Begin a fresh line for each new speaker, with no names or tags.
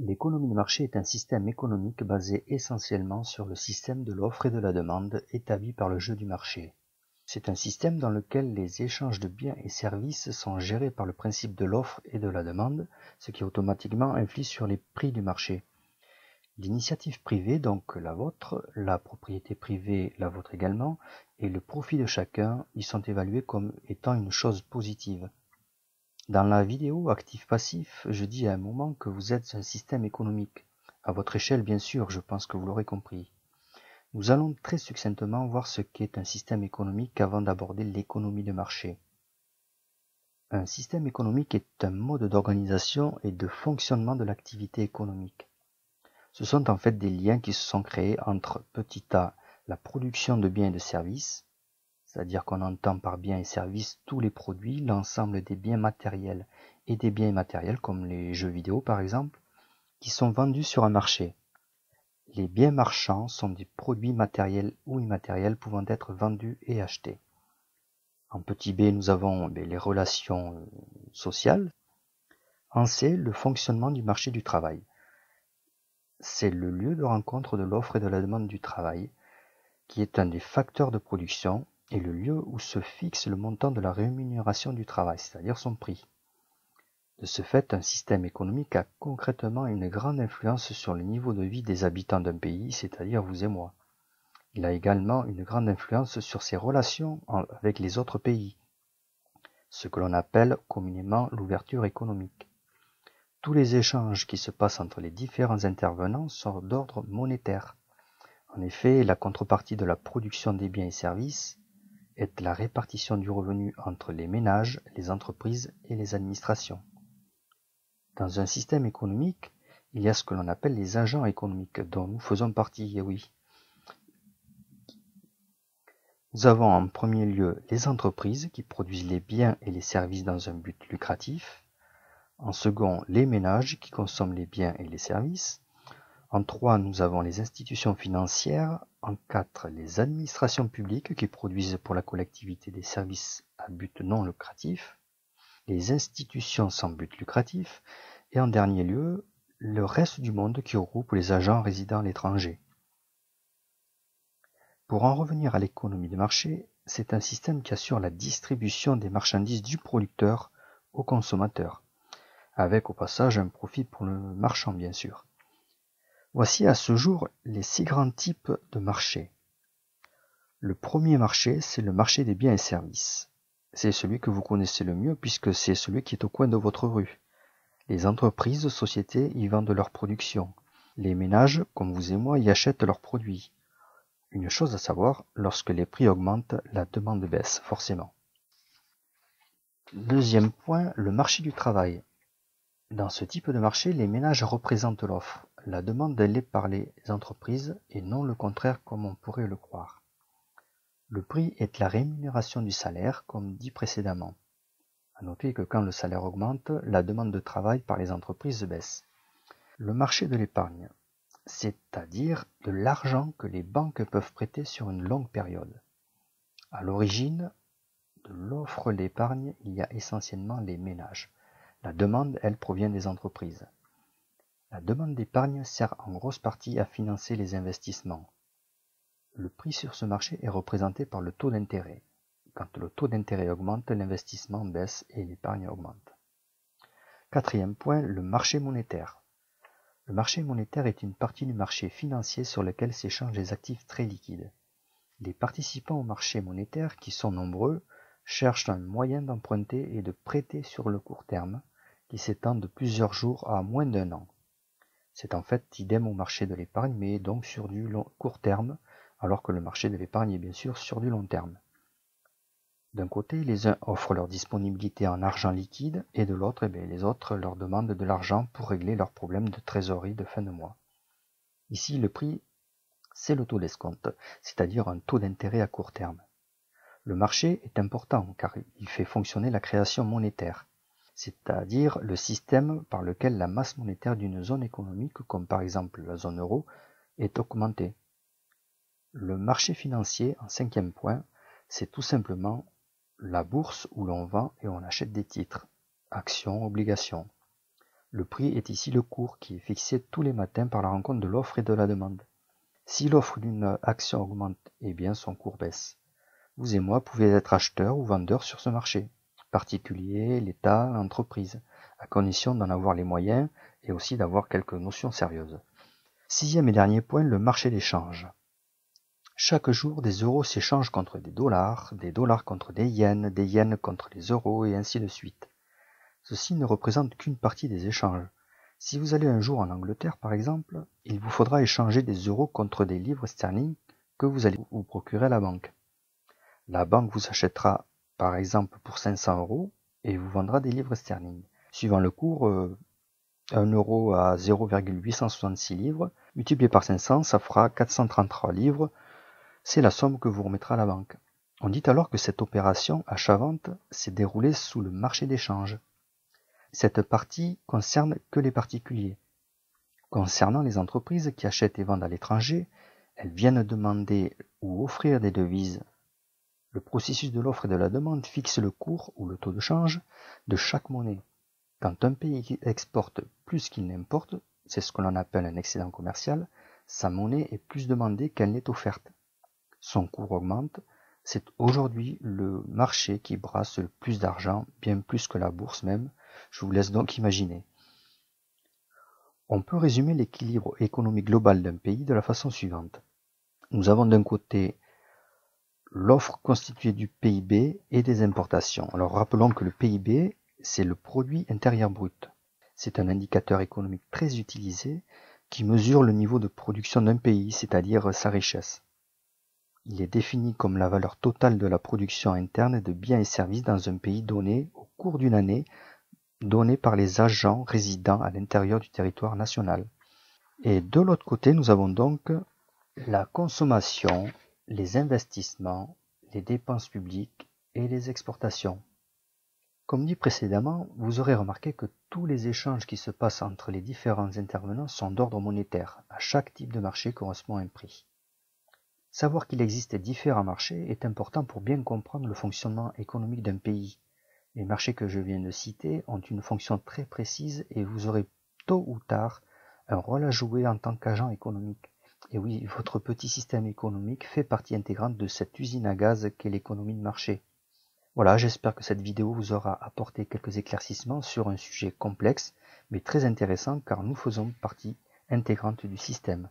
L'économie de marché est un système économique basé essentiellement sur le système de l'offre et de la demande établi par le jeu du marché. C'est un système dans lequel les échanges de biens et services sont gérés par le principe de l'offre et de la demande, ce qui automatiquement influe sur les prix du marché. L'initiative privée, donc la vôtre, la propriété privée, la vôtre également, et le profit de chacun y sont évalués comme étant une chose positive. Dans la vidéo actif-passif, je dis à un moment que vous êtes un système économique. À votre échelle, bien sûr, je pense que vous l'aurez compris. Nous allons très succinctement voir ce qu'est un système économique avant d'aborder l'économie de marché. Un système économique est un mode d'organisation et de fonctionnement de l'activité économique. Ce sont en fait des liens qui se sont créés entre, petit a, la production de biens et de services, c'est-à-dire qu'on entend par biens et services tous les produits, l'ensemble des biens matériels et des biens immatériels, comme les jeux vidéo par exemple, qui sont vendus sur un marché. Les biens marchands sont des produits matériels ou immatériels pouvant être vendus et achetés. En petit b, nous avons les relations sociales. En c, le fonctionnement du marché du travail. C'est le lieu de rencontre de l'offre et de la demande du travail, qui est un des facteurs de production et le lieu où se fixe le montant de la rémunération du travail, c'est-à-dire son prix. De ce fait, un système économique a concrètement une grande influence sur le niveau de vie des habitants d'un pays, c'est-à-dire vous et moi. Il a également une grande influence sur ses relations avec les autres pays, ce que l'on appelle communément l'ouverture économique. Tous les échanges qui se passent entre les différents intervenants sont d'ordre monétaire. En effet, la contrepartie de la production des biens et services est la répartition du revenu entre les ménages, les entreprises et les administrations. Dans un système économique, il y a ce que l'on appelle les agents économiques, dont nous faisons partie, et oui. Nous avons en premier lieu les entreprises qui produisent les biens et les services dans un but lucratif. En second, les ménages qui consomment les biens et les services. En 3, nous avons les institutions financières. En 4, les administrations publiques qui produisent pour la collectivité des services à but non lucratif. Les institutions sans but lucratif. Et en dernier lieu, le reste du monde qui regroupe les agents résidant à l'étranger. Pour en revenir à l'économie de marché, c'est un système qui assure la distribution des marchandises du producteur au consommateur, avec au passage un profit pour le marchand bien sûr. Voici à ce jour les 6 grands types de marchés. Le premier marché, c'est le marché des biens et services. C'est celui que vous connaissez le mieux puisque c'est celui qui est au coin de votre rue. Les entreprises, sociétés y vendent leurs productions. Les ménages, comme vous et moi, y achètent leurs produits. Une chose à savoir, lorsque les prix augmentent, la demande baisse, forcément. Deuxième point, le marché du travail. Dans ce type de marché, les ménages représentent l'offre. La demande elle est par les entreprises et non le contraire comme on pourrait le croire. Le prix est la rémunération du salaire, comme dit précédemment. À noter que quand le salaire augmente, la demande de travail par les entreprises baisse. Le marché de l'épargne, c'est-à-dire de l'argent que les banques peuvent prêter sur une longue période. À l'origine de l'offre d'épargne, il y a essentiellement les ménages. La demande, elle, provient des entreprises. La demande d'épargne sert en grosse partie à financer les investissements. Le prix sur ce marché est représenté par le taux d'intérêt. Quand le taux d'intérêt augmente, l'investissement baisse et l'épargne augmente. Quatrième point, le marché monétaire. Le marché monétaire est une partie du marché financier sur lequel s'échangent des actifs très liquides. Les participants au marché monétaire, qui sont nombreux, cherchent un moyen d'emprunter et de prêter sur le court terme, qui s'étend de plusieurs jours à moins d'1 an. C'est en fait idem au marché de l'épargne, mais donc sur du court terme, alors que le marché de l'épargne est bien sûr sur du long terme. D'un côté, les uns offrent leur disponibilité en argent liquide, et de l'autre, les autres leur demandent de l'argent pour régler leurs problèmes de trésorerie de fin de mois. Ici, le prix, c'est le taux d'escompte, c'est-à-dire un taux d'intérêt à court terme. Le marché est important car il fait fonctionner la création monétaire, c'est-à-dire le système par lequel la masse monétaire d'une zone économique, comme par exemple la zone euro, est augmentée. Le marché financier, en 5e point, c'est tout simplement la bourse où l'on vend et on achète des titres, actions, obligations. Le prix est ici le cours qui est fixé tous les matins par la rencontre de l'offre et de la demande. Si l'offre d'une action augmente, eh bien son cours baisse. Vous et moi pouvez être acheteurs ou vendeurs sur ce marché, particuliers, l'État, l'entreprise, à condition d'en avoir les moyens et aussi d'avoir quelques notions sérieuses. Sixième et dernier point, le marché des changes. Chaque jour, des euros s'échangent contre des dollars contre des yens contre les euros et ainsi de suite. Ceci ne représente qu'une partie des échanges. Si vous allez un jour en Angleterre par exemple, il vous faudra échanger des euros contre des livres sterling que vous allez vous procurer à la banque. La banque vous achètera par exemple pour 500 euros et vous vendra des livres sterling. Suivant le cours, 1 euro à 0,866 livres, multiplié par 500, ça fera 433 livres. C'est la somme que vous remettra la banque. On dit alors que cette opération achat-vente s'est déroulée sous le marché des changes. Cette partie concerne que les particuliers. Concernant les entreprises qui achètent et vendent à l'étranger, elles viennent demander ou offrir des devises. Le processus de l'offre et de la demande fixe le cours ou le taux de change de chaque monnaie. Quand un pays exporte plus qu'il n'importe, c'est ce que l'on appelle un excédent commercial, sa monnaie est plus demandée qu'elle n'est offerte. Son cours augmente, c'est aujourd'hui le marché qui brasse le plus d'argent, bien plus que la bourse même, je vous laisse donc imaginer. On peut résumer l'équilibre économique global d'un pays de la façon suivante. Nous avons d'un côté l'offre constituée du PIB et des importations. Alors rappelons que le PIB, c'est le produit intérieur brut. C'est un indicateur économique très utilisé qui mesure le niveau de production d'un pays, c'est-à-dire sa richesse. Il est défini comme la valeur totale de la production interne de biens et services dans un pays donné au cours d'une année, donnée par les agents résidant à l'intérieur du territoire national. Et de l'autre côté, nous avons donc la consommation, les investissements, les dépenses publiques et les exportations. Comme dit précédemment, vous aurez remarqué que tous les échanges qui se passent entre les différents intervenants sont d'ordre monétaire. À chaque type de marché correspond un prix. Savoir qu'il existe différents marchés est important pour bien comprendre le fonctionnement économique d'un pays. Les marchés que je viens de citer ont une fonction très précise et vous aurez tôt ou tard un rôle à jouer en tant qu'agent économique. Et oui, votre petit système économique fait partie intégrante de cette usine à gaz qu'est l'économie de marché. Voilà, j'espère que cette vidéo vous aura apporté quelques éclaircissements sur un sujet complexe mais très intéressant car nous faisons partie intégrante du système.